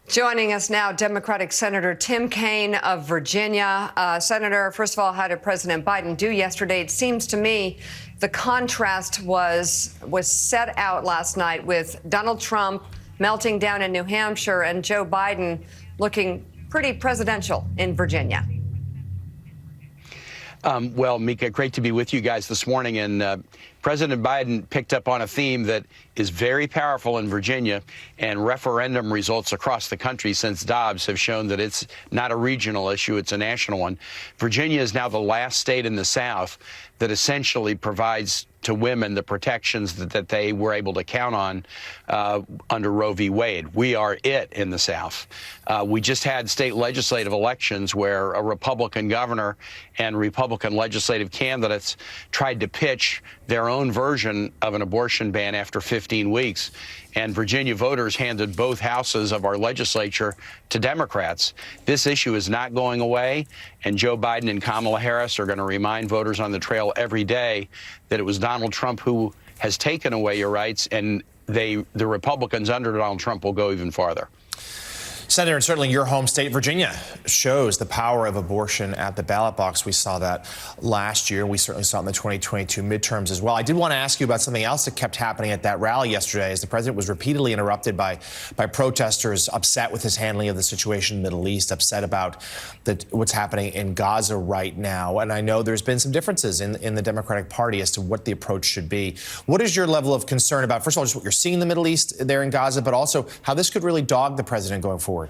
Joining us now, Democratic Senator Tim Kaine of Virginia. Senator, first of all, how did President Biden do yesterday? It seems to me the contrast was set out last night with Donald Trump melting down in New Hampshire and Joe Biden looking pretty presidential in Virginia. Well, Mika, great to be with you guys this morning. And President Biden picked up on a theme that is very powerful in Virginia, and referendum results across the country since Dobbs have shown that it's not a regional issue, it's a national one. Virginia is now the last state in the South that essentially provides to women the protections that they were able to count on under Roe v. Wade. We are it in the South. We just had state legislative elections where a Republican governor and Republican legislative candidates tried to pitch their own version of an abortion ban after 15 weeks. And Virginia voters handed both houses of our legislature to Democrats. This issue is not going away, and Joe Biden and Kamala Harris are going to remind voters on the trail every day that it was Donald Trump who has taken away your rights, and the Republicans under Donald Trump will go even farther. Senator, and certainly your home state, Virginia, shows the power of abortion at the ballot box. We saw that last year. We certainly saw it in the 2022 midterms as well. I did want to ask you about something else that kept happening at that rally yesterday, as the president was repeatedly interrupted by protesters upset with his handling of the situation in the Middle East, upset about what's happening in Gaza right now. And I know there's been some differences in the Democratic Party as to what the approach should be. What is your level of concern about, first of all, just what you're seeing in the Middle East there in Gaza, but also how this could really dog the president going forward?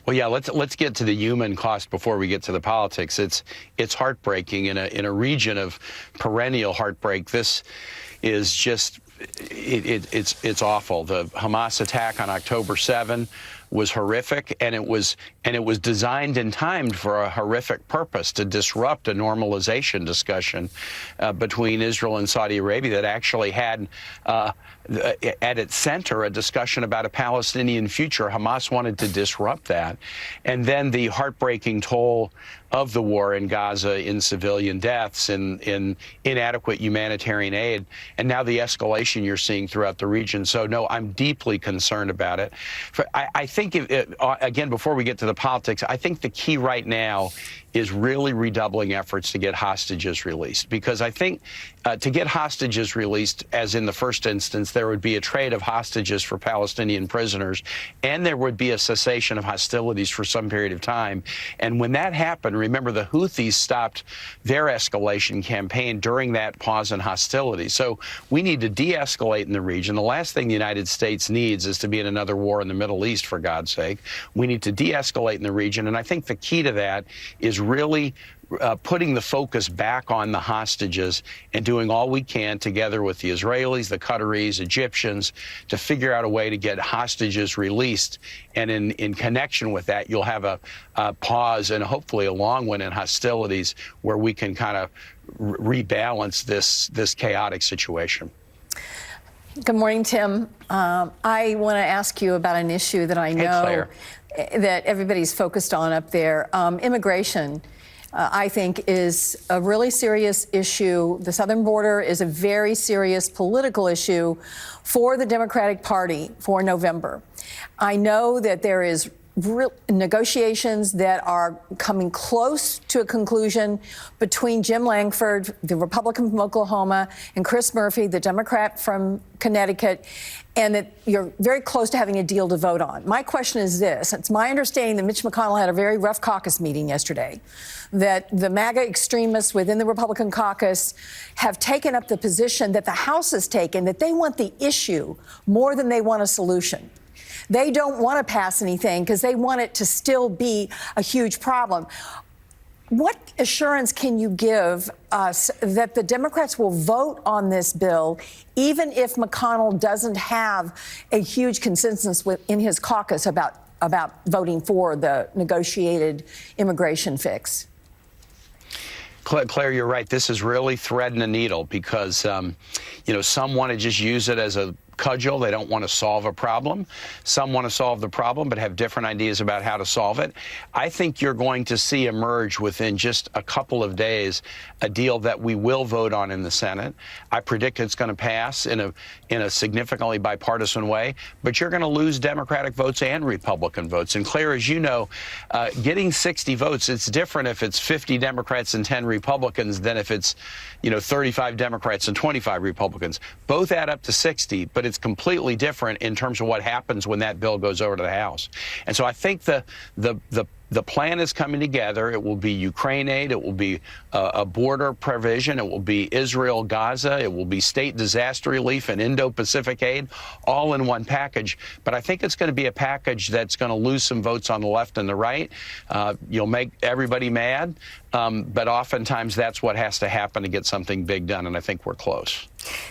Well, yeah, let's get to the human cost before we get to the politics. It's heartbreaking in a region of perennial heartbreak. This is just it's awful. The Hamas attack on October 7 was horrific, and it was designed and timed for a horrific purpose, to disrupt a normalization discussion between Israel and Saudi Arabia that actually had at its center a discussion about a Palestinian future. Hamas wanted to disrupt that. And then the heartbreaking toll of the war in Gaza in civilian deaths, in inadequate humanitarian aid, and now the escalation you're seeing throughout the region. So, no, I'm deeply concerned about it. I think, again, before we get to the politics, I think the key right now is really redoubling efforts to get hostages released. Because I think to get hostages released, as in the first instance, there would be a trade of hostages for Palestinian prisoners, and there would be a cessation of hostilities for some period of time. And when that happened, remember, the Houthis stopped their escalation campaign during that pause in hostilities. So we need to de-escalate in the region. The last thing the United States needs is to be in another war in the Middle East, for God's sake. We need to de-escalate in the region. And I think the key to that is really putting the focus back on the hostages and doing all we can together with the Israelis, the Qataris, Egyptians, to figure out a way to get hostages released. And in connection with that, you'll have a pause and hopefully a long one in hostilities where we can kind of rebalance this chaotic situation. Good morning, Tim. I want to ask you about an issue that I know that everybody's focused on up there. Immigration, I think, is a really serious issue. The southern border is a very serious political issue for the Democratic Party for November. I know that there is negotiations that are coming close to a conclusion between Jim Langford, the Republican from Oklahoma, and Chris Murphy, the Democrat from Connecticut, and that you're very close to having a deal to vote on. My question is this. It's my understanding that Mitch McConnell had a very rough caucus meeting yesterday, that the MAGA extremists within the Republican caucus have taken up the position that the House has taken, that they want the issue more than they want a solution. They don't want to pass anything because they want it to still be a huge problem. What assurance can you give us that the Democrats will vote on this bill, even if McConnell doesn't have a huge consensus in his caucus about voting for the negotiated immigration fix? Claire, you're right. This is really threading a needle because, some want to just use it as a cudgel. They don't want to solve a problem. Some want to solve the problem but have different ideas about how to solve it. I think you're going to see emerge within just a couple of days a deal that we will vote on in the Senate. I predict it's going to pass in a significantly bipartisan way, but you're going to lose Democratic votes and Republican votes. And Claire, as you know, getting 60 votes, it's different if it's 50 Democrats and 10 Republicans than if it's, 35 Democrats and 25 Republicans. Both add up to 60, but it's completely different in terms of what happens when that bill goes over to the House. And so I think the plan is coming together. It will be Ukraine aid. It will be a border provision. It will be Israel, Gaza. It will be state disaster relief and Indo-Pacific aid, all in one package. But I think it's going to be a package that's going to lose some votes on the left and the right. You'll make everybody mad, but oftentimes that's what has to happen to get something big done, and I think we're close.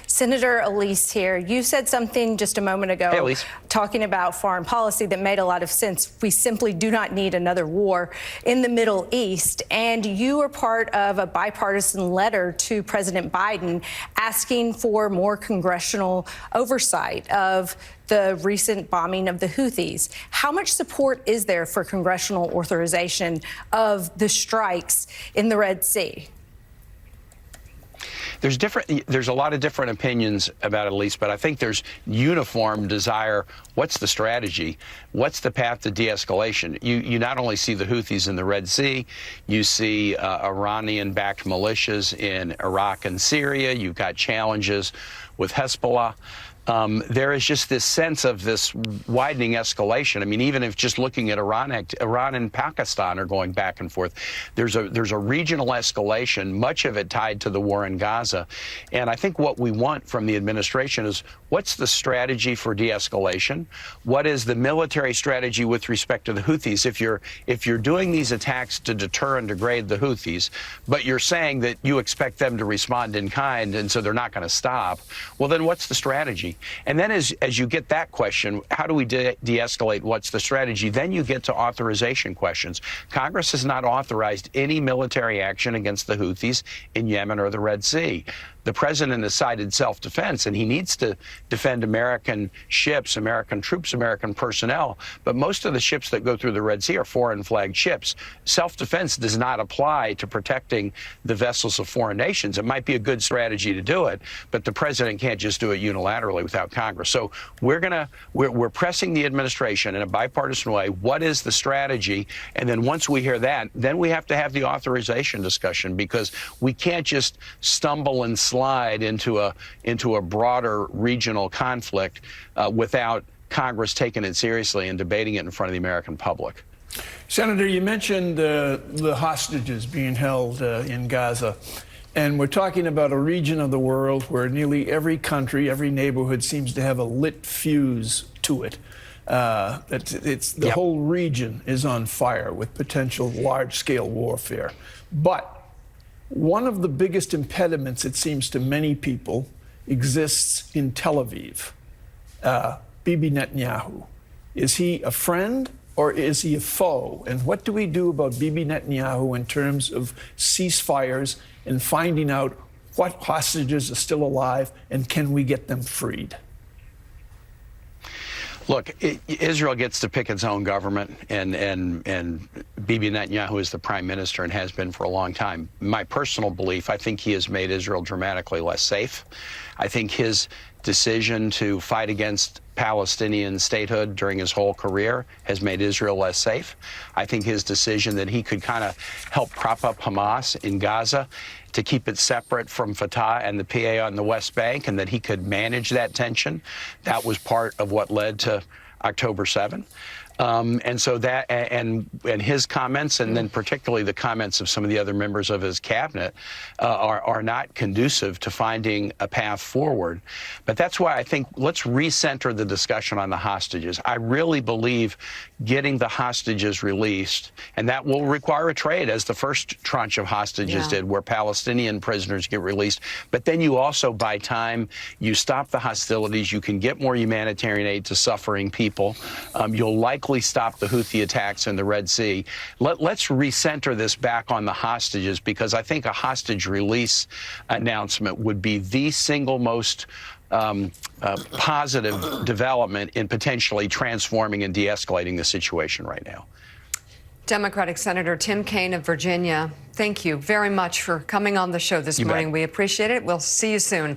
Senator Elise here. You said something just a moment ago, hey, Elise, talking about foreign policy that made a lot of sense. We simply do not need another war in the Middle East. And you are part of a bipartisan letter to President Biden asking for more congressional oversight of the recent bombing of the Houthis. How much support is there for congressional authorization of the strikes in the Red Sea? There's a lot of different opinions about it, Elise, but I think there's uniform desire. What's the strategy? What's the path to de-escalation? You not only see the Houthis in the Red Sea, you see Iranian-backed militias in Iraq and Syria. You've got challenges with Hezbollah. There is just this sense of this widening escalation. I mean, even if just looking at Iran and Pakistan are going back and forth, there's a regional escalation, much of it tied to the war in Gaza. And I think what we want from the administration is, what's the strategy for de-escalation? What is the military strategy with respect to the Houthis? If you're doing these attacks to deter and degrade the Houthis, but you're saying that you expect them to respond in kind, and so they're not going to stop, well, then what's the strategy? And then as you get that question, how do we de-escalate? What's the strategy? Then you get to authorization questions. Congress has not authorized any military action against the Houthis in Yemen or the Red Sea. The president has cited self-defense, and he needs to defend American ships, American troops, American personnel. But most of the ships that go through the Red Sea are foreign-flagged ships. Self-defense does not apply to protecting the vessels of foreign nations. It might be a good strategy to do it, but the president can't just do it unilaterally without Congress. So we're pressing the administration in a bipartisan way. What is the strategy? And then once we hear that, then we have to have the authorization discussion, because we can't just stumble and slide into a broader regional conflict without Congress taking it seriously and debating it in front of the American public. Senator, you mentioned the hostages being held in Gaza. And we're talking about a region of the world where nearly every country, every neighborhood seems to have a lit fuse to it. The whole region is on fire with potential large-scale warfare. But one of the biggest impediments, it seems to many people, exists in Tel Aviv. Bibi Netanyahu. Is he a friend or is he a foe? And what do we do about Bibi Netanyahu in terms of ceasefires and finding out what hostages are still alive and can we get them freed? Look, Israel gets to pick its own government, and Bibi Netanyahu is the prime minister and has been for a long time. My personal belief, I think he has made Israel dramatically less safe. I think his decision to fight against Palestinian statehood during his whole career has made Israel less safe. I think his decision that he could kind of help prop up Hamas in Gaza to keep it separate from Fatah and the PA on the West Bank, and that he could manage that tension, that was part of what led to October 7. And so that, and his comments, and then particularly the comments of some of the other members of his cabinet, are not conducive to finding a path forward. But that's why I think let's recenter the discussion on the hostages. I really believe getting the hostages released, and that will require a trade, as the first tranche of hostages did, where Palestinian prisoners get released. But then you also, by time you stop the hostilities, you can get more humanitarian aid to suffering people. You'll likely stop the Houthi attacks in the Red Sea. Let's recenter this back on the hostages, because I think a hostage release announcement would be the single most positive development in potentially transforming and de-escalating the situation right now. Democratic Senator Tim Kaine of Virginia, thank you very much for coming on the show this You bet. morning. We appreciate it. We'll see you soon.